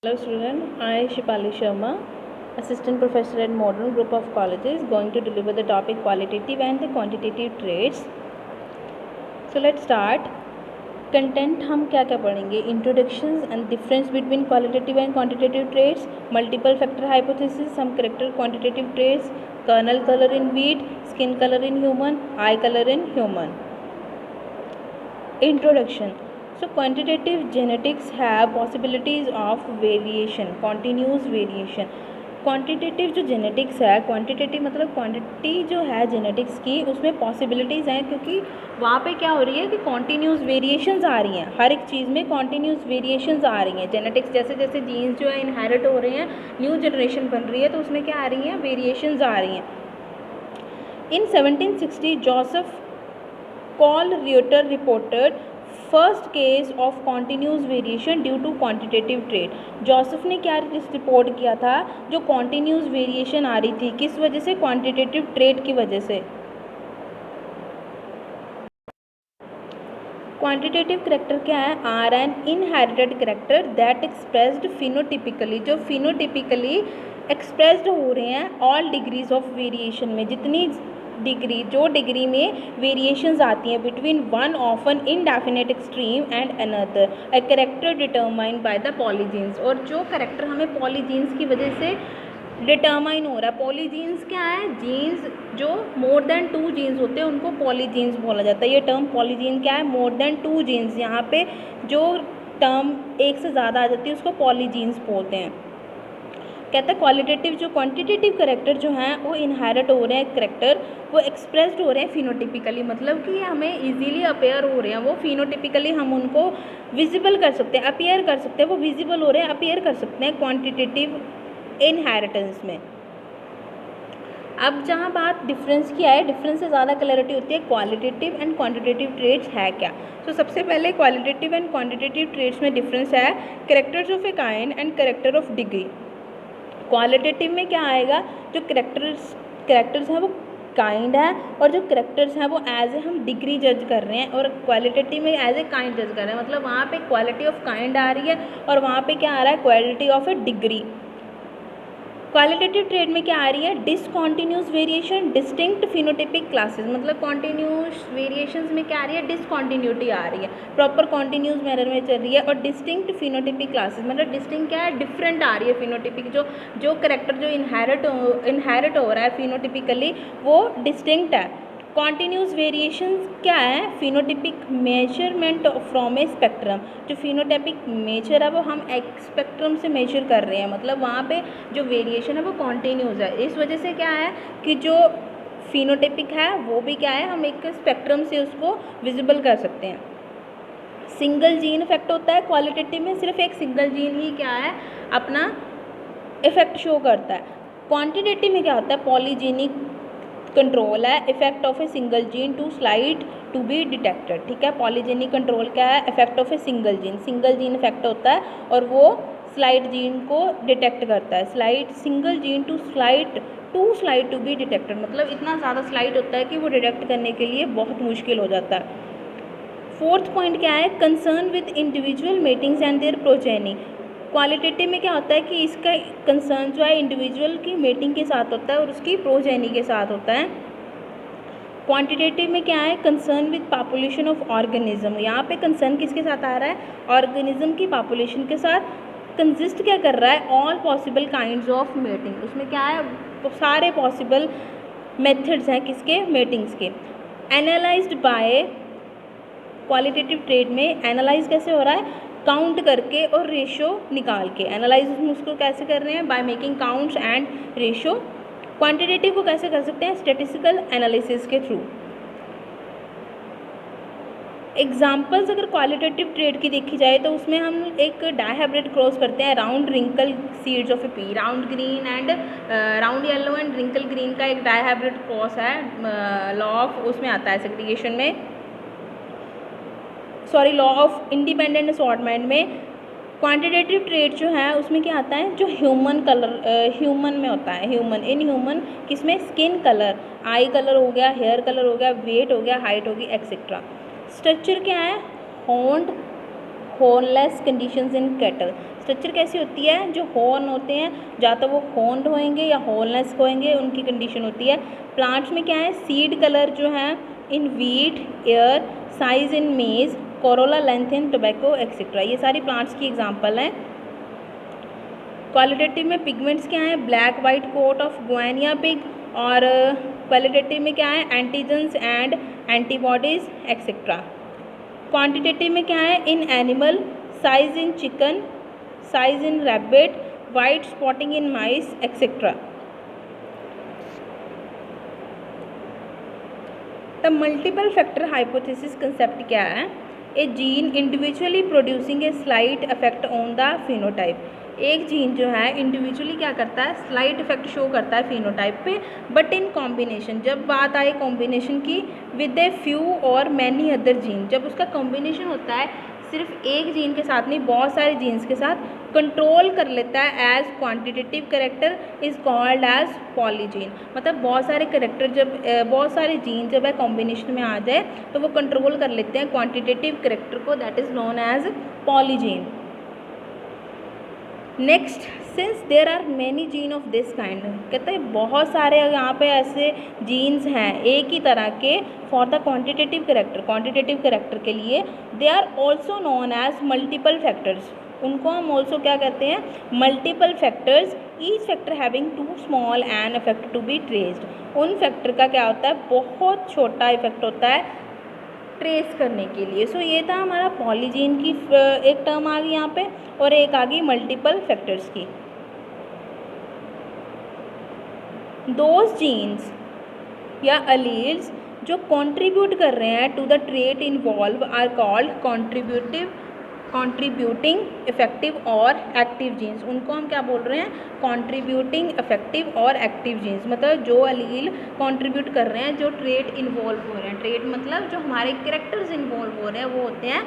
Hello student, I Shipali Sharma, Assistant Professor at Modern Group of Colleges, going to deliver the topic qualitative and the quantitative traits. So let's start. Content हम क्या क्या पढ़ेंगे? Introductions and difference between qualitative and quantitative traits, multiple factor hypothesis, some character quantitative traits, kernel color in wheat, skin color in human, eye color in human. Introduction. So quantitative genetics have possibilities of variation, continuous variation. Quantitative जो genetics है, quantitative मतलब quantity जो है genetics की, उसमें possibilities हैं, क्योंकि वहाँ पे क्या हो रही है कि कॉन्टीन्यूस वेरिएशंस आ रही हैं, हर एक चीज़ में कॉन्टीन्यूस वेरिएशंस आ रही हैं. जेनेटिक्स जैसे जैसे जीन्स जो है इनहेरिट हो रहे हैं, न्यू जनरेशन बन रही है, तो उसमें क्या आ रही हैं, वेरिएशंस आ रही हैं. In 1760 Joseph Kall-Reuter reported first case of continuous variation due to quantitative trait. Joseph ने क्या रिपोर्ट किया था, जो कॉन्टीन्यूस वेरिएशन आ रही थी, किस वजह से? क्वांटिटेटिव ट्रेट की वजह से. क्वांटिटेटिव करेक्टर क्या है? Are an inherited character that expressed phenotypically, जो फिनोटिपिकली एक्सप्रेस्ड हो रहे हैं ऑल डिग्रीज ऑफ वेरिएशन में, जितनी डिग्री जो डिग्री में वेरिएशंस आती हैं between one of an indefinite extreme and another, a character determined by the polygenes. और जो करेक्टर हमें पॉलीजीन्स की वजह से डिटरमाइन हो रहा है. पॉलीजीन्स क्या है? जीन्स जो मोर देन 2 जीन्स होते हैं उनको पॉलीजीन्स बोला जाता है. ये टर्म पॉलीजीन क्या है? More than 2 genes. यहाँ पे जो टर्म एक से ज़्यादा आ जाती है उसको पॉलीजीन्स बोलते हैं. कहता है क्वालिटेटिव जो क्वांटिटेटिव करेक्टर जो हैं वो इनहेरिट हो रहे हैं, करेक्टर वो एक्सप्रेस्ड हो रहे हैं फिनोटिपिकली, मतलब कि हमें इजीली अपेयर हो रहे हैं, वो फिनोटिपिकली हम उनको विजिबल कर सकते हैं, अपेयर कर सकते हैं, वो विजिबल हो रहे हैं, अपेयर कर सकते हैं क्वांटिटेटिव इनहेरिटेंस में. अब जहाँ बात डिफरेंस की आए, डिफरेंस से ज़्यादा क्लैरिटी होती है. क्वालिटेटिव एंड क्वांटिटेटिव ट्रेट्स है क्या? तो सबसे पहले क्वालिटेटिव एंड क्वांटिटेटिव ट्रेट्स में डिफरेंस है characters of a kind and character of degree. Qualitative में क्या आएगा? जो करेक्टर्स हैं वो काइंड है, और जो करेक्टर्स हैं वो एज ए हम डिग्री जज कर रहे हैं, और क्वालिटेटिव में एज ए काइंड जज कर रहे हैं, मतलब वहाँ पे क्वालिटी ऑफ काइंड आ रही है और वहाँ पे क्या आ रहा है? Quality of A degree. Qualitative trait में क्या आ रही है? Discontinuous variation, distinct phenotypic classes, मतलब कॉन्टीन्यूस वेरिएशंस में क्या आ रही है? डिसकॉन्टीन्यूटी आ रही है. प्रॉपर कॉन्टीन्यूस मैनर में चल रही है. और डिस्टिंक्ट फिनोटिपिक क्लासेस मतलब डिस्टिंक्ट क्या है? डिफरेंट आ रही है. फिनोटिपिक जो करेक्टर जो इनहेरिट हो रहा है फिनोटिपिकली वो डिस्टिंक्ट है. कॉन्टीन्यूस वेरिएशंस क्या है? Phenotypic measurement from A spectrum. जो फिनोटाइपिक मेजर है वो हम एक स्पेक्ट्रम से मेजर कर रहे हैं, मतलब वहाँ पे जो वेरिएशन है वो कॉन्टीन्यूस है. इस वजह से क्या है कि जो फिनोटाइपिक है वो भी क्या है, हम एक स्पेक्ट्रम से उसको विजिबल कर सकते हैं. सिंगल जीन इफेक्ट होता है क्वालिटेटिव में, सिर्फ एक सिंगल जीन ही क्या है अपना इफेक्ट शो करता है. क्वांटिटेटिव में क्या होता है? पॉलीजीनिक कंट्रोल है, effect of a single gene to slide to be detected. ठीक है, पॉलीजेनिक कंट्रोल क्या है? Effect of a single gene effect होता है और वो स्लाइड जीन को डिटेक्ट करता है. Single gene to slide to be detected, मतलब इतना ज़्यादा स्लाइड होता है कि वो डिटेक्ट करने के लिए बहुत मुश्किल हो जाता है. फोर्थ पॉइंट क्या है? Concern with individual matings and their progeny. Qualitative में क्या होता है कि इसका कंसर्न जो है इंडिविजुअल की मेटिंग के साथ होता है और उसकी प्रोजेनी के साथ होता है. क्वांटिटेटिव में क्या है? Concern with population of organism. यहाँ पे कंसर्न किसके साथ आ रहा है? ऑर्गेनिज्म की पॉपुलेशन के साथ. कंसिस्ट क्या कर रहा है? All possible kinds of mating. उसमें क्या है? तो सारे पॉसिबल मेथड्स हैं किसके? मेटिंग्स के. एनालाइज्ड बाय क्वालिटेटिव ट्रेट में एनालाइज कैसे हो रहा है? काउंट करके और रेशो निकाल के. एनालाइज उसको कैसे कर रहे हैं? By making counts and ratio. Quantitative को कैसे कर सकते हैं? स्टैटिस्टिकल एनालिसिस के थ्रू. एग्जाम्पल्स अगर क्वालिटेटिव ट्रेड की देखी जाए तो उसमें हम एक डायहाइब्रिड क्रॉस करते हैं. Round wrinkle seeds of a pea, round green and round yellow and wrinkle green का एक डायहाइब्रिड क्रॉस है. लॉ ऑफ उसमें आता है सेग्रीगेशन में, लॉ ऑफ इंडिपेंडेंट असॉर्टमेंट में. क्वांटिटेटिव ट्रेट जो है उसमें क्या आता है? जो ह्यूमन में होता है. इन ह्यूमन किसमें? स्किन कलर, आई कलर हो गया, हेयर कलर हो गया, वेट हो गया, हाइट होगी, एक्सेट्रा. स्ट्रक्चर क्या है? Hornless conditions in cattle. Structure कैसी होती है, जो हॉर्न होते हैं या तो वो हॉर्न्ड होंगे या हॉलनेस होंगे, उनकी कंडीशन होती है। प्लांट्स में क्या है, सीड कलर जो है in wheat, air, size in maize, corolla length in tobacco etcetera, ये सारी प्लांट्स की एग्जांपल हैं। क्वालिटेटिव में पिगमेंट्स क्या हैं, black white coat of guinea pig, और क्वालिटेटिव में क्या है, antigens and antibodies etcetera. Quantitative में क्या है, in animal, size in chicken, size in rabbit, white spotting in mice etcetera. The multiple factor hypothesis concept क्या है, a gene individually producing a slight effect on the phenotype, एक gene जो है individually क्या करता है, स्लाइट इफेक्ट शो करता है फिनोटाइप पे, बट इन कॉम्बिनेशन, जब बात आए कॉम्बिनेशन की, विद ए फ्यू और मैनी अदर जीन, जब उसका कॉम्बिनेशन होता है सिर्फ एक जीन के साथ नहीं, बहुत सारे जीन्स के साथ कंट्रोल कर लेता है, as quantitative character is called as polygene. मतलब बहुत सारे करेक्टर जब बहुत सारे जीन जब है कॉम्बिनेशन में आ जाए तो वो कंट्रोल कर लेते हैं क्वांटिटेटिव करेक्टर को, that is known as polygene. Next, since there are many gene of this kind, कहते हैं बहुत सारे यहाँ पे ऐसे जीन्स हैं एक ही तरह के, फॉर द क्वांटिटेटिव करेक्टर के लिए, they are also known as multiple factors, उनको हम ऑल्सो क्या कहते हैं, multiple factors, each factor having to small and effect to be traced. उन फैक्टर का क्या होता है, बहुत छोटा इफेक्ट होता है ट्रेस करने के लिए। सो ये था हमारा पॉलीजीन की एक टर्म आ गई यहाँ पे, और एक आ गई मल्टीपल फैक्टर्स की। दोज जीन्स या अलील्स जो कंट्रीब्यूट कर रहे हैं to the trait involve are called contributing effective और एक्टिव जीन्स, उनको हम क्या बोल रहे हैं, कंट्रीब्यूटिंग इफेक्टिव और एक्टिव जीन्स। मतलब जो अलील कंट्रीब्यूट कर रहे हैं, जो ट्रेट इन्वॉल्व हो रहे हैं, ट्रेट मतलब जो हमारे कैरेक्टर्स इन्वॉल्व हो रहे हैं, वो होते हैं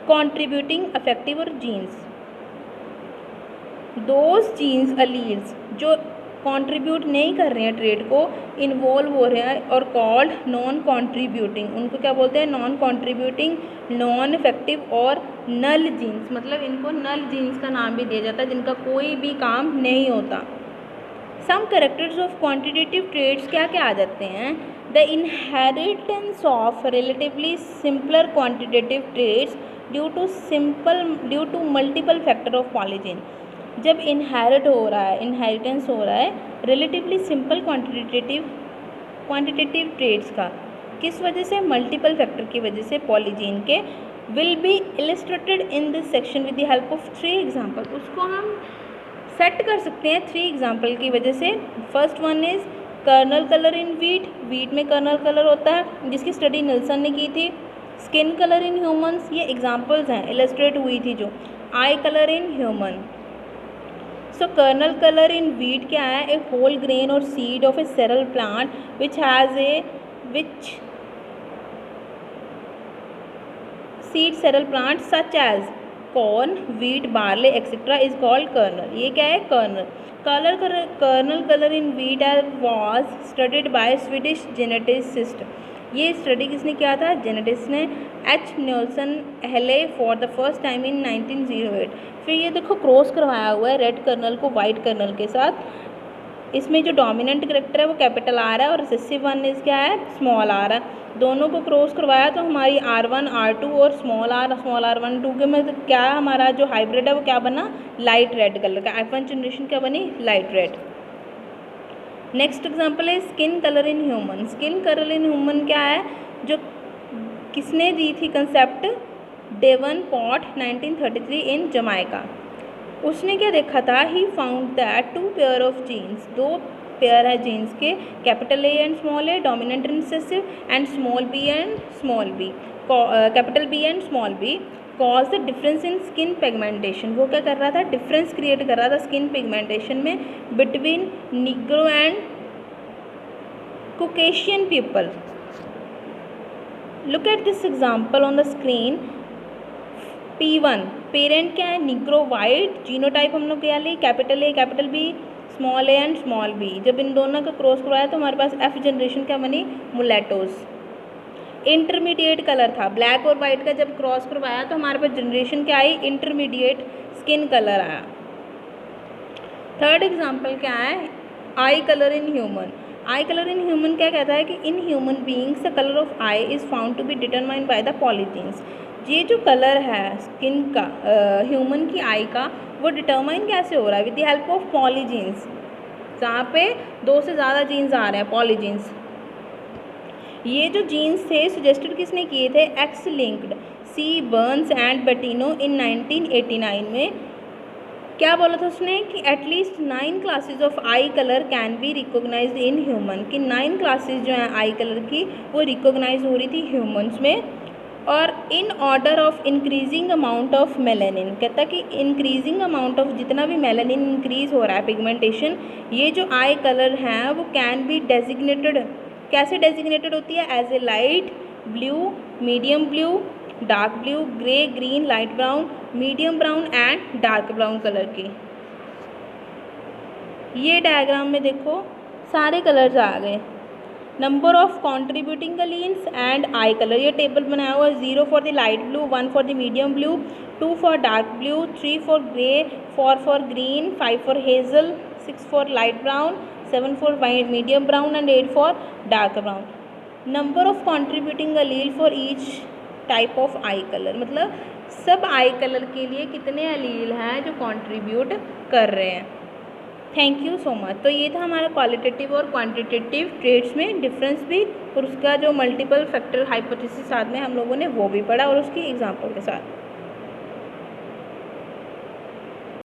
कंट्रीब्यूटिंग इफेक्टिव और जीन्स। दोज जीन्स अलील्स जो कंट्रीब्यूट नहीं कर रहे हैं ट्रेड को, इन्वॉल्व हो रहे हैं, और कॉल्ड नॉन कंट्रीब्यूटिंग, उनको क्या बोलते हैं, नॉन कंट्रीब्यूटिंग, नॉन इफेक्टिव और नल जीन्स। मतलब इनको नल जीन्स का नाम भी दिया जाता है, जिनका कोई भी काम नहीं होता। Some characters of quantitative traits क्या क्या आ जाते हैं, the inheritance of relatively simpler quantitative traits due to multiple factor of polygene. जब इनहेरिटेंस हो रहा है रिलेटिवली सिंपल क्वांटिटेटिव ट्रेड्स का, किस वजह से, मल्टीपल फैक्टर की वजह से, पॉलीजीन के, will be illustrated in this section with the help of 3 example. उसको हम सेट कर सकते हैं 3 एग्जाम्पल की वजह से। First one is kernel colour in wheat में कर्नल कलर होता है, जिसकी स्टडी निल्सन ने की थी। स्किन कलर इन ह्यूमंस, ये एग्जाम्पल्स हैं, इलस्ट्रेट हुई थी जो। Eye colour in human. So kernel colour in wheat क्या है, ए होल ग्रेन और seed of a cereal plant which seed cereal plant such as corn, wheat, barley etcetera is called kernel. ये क्या है, colonel. Colonel colour in wheat was studied by Swedish geneticist. ये study किसने किया था, geneticist ने, H Nilsson Ehle for the first time in 1908। फिर ये देखो क्रॉस करवाया हुआ है रेड कर्नल को वाइट कर्नल के साथ। इसमें जो डोमिनेंट करेक्टर है वो कैपिटल आ रहा है, और रिसेसिव वन इज क्या है, स्मॉल आ रहा है। दोनों को क्रॉस करवाया तो हमारी R1 R2 और स्मॉल R1 2 के में क्या हमारा जो हाइब्रिड है वो क्या बना, लाइट रेड कलर का। F1 जनरेशन क्या बनी, लाइट रेड। नेक्स्ट एग्जांपल है skin colour in human. Skin colour in human क्या है, जो किसने दी थी कंसेप्ट, डेवनपोर्ट 1933 इन जमाइका। उसने क्या देखा था, he found that 2 pair of genes, 2 pair है जीन्स के, capital A and small a, dominant and recessive, and small b and small b, capital B and small b, cause the difference in skin pigmentation. वो क्या कर रहा था, difference create कर रहा था स्किन पिगमेंटेशन में between Negro and Caucasian people. Look at this example on the screen. P1 parent क्या है, निग्रो वाइट, जीनोटाइप हम लोग क्या ले, capital A capital B, small a and small b. जब इन दोनों का क्रॉस करवाया तो हमारे पास F जनरेशन क्या बनी, मुलेटोस। इंटरमीडिएट कलर था, ब्लैक और वाइट का जब क्रॉस करवाया तो हमारे पास जनरेशन क्या आई, इंटरमीडिएट स्किन कलर आया। थर्ड एग्जाम्पल क्या है, eye colour in human. Eye colour in human क्या कहता है कि in human beings the colour of eye is found to be determined by the polygenes. ये जो कलर है स्किन का ह्यूमन की आई का, वो डिटरमाइन कैसे हो रहा है, with the help of polygenes, जहाँ पे 2 से ज़्यादा जीन्स आ रहे हैं, पॉलीजीन्स। ये जो जीन्स थे सजेस्टेड किसने किए थे, X linked C Burns and Betino in 1989 में। क्या बोला था उसने कि at least 9 classes of eye colour can be recognised in human, कि 9 क्लासेज जो हैं आई कलर की वो रिकोगनाइज हो रही थी ह्यूमंस में। और in order of increasing amount of melanin, कहता कि इंक्रीजिंग अमाउंट ऑफ जितना भी मेलानिन इंक्रीज हो रहा है पिगमेंटेशन, ये जो आई कलर हैं वो कैन बी डेजिग्नेटेड, कैसे डेजिग्नेटेड होती है, as a light blue, medium blue, dark blue, grey, green, light brown, medium brown and dark brown colour की। ये डायग्राम में देखो सारे कलर्स आ गए। Number of contributing alleles and eye colour, ये टेबल बनाया हुआ है, 0 for the light blue, 1 for the medium blue, 2 for dark blue, 3 for grey, 4 for green, 5 for hazel, 6 for light brown, 7 for medium brown and 8 for dark brown. Number of contributing allele for each type of eye colour, मतलब सब आई colour के लिए कितने अलील हैं जो contribute कर रहे हैं। Thank you so much. तो ये था हमारा क्वालिटेटिव और क्वांटिटेटिव ट्रेड्स में डिफरेंस भी, और उसका जो मल्टीपल फैक्टर हाइपोथेसिस साथ में हम लोगों ने वो भी पढ़ा, और उसकी एग्जांपल के साथ।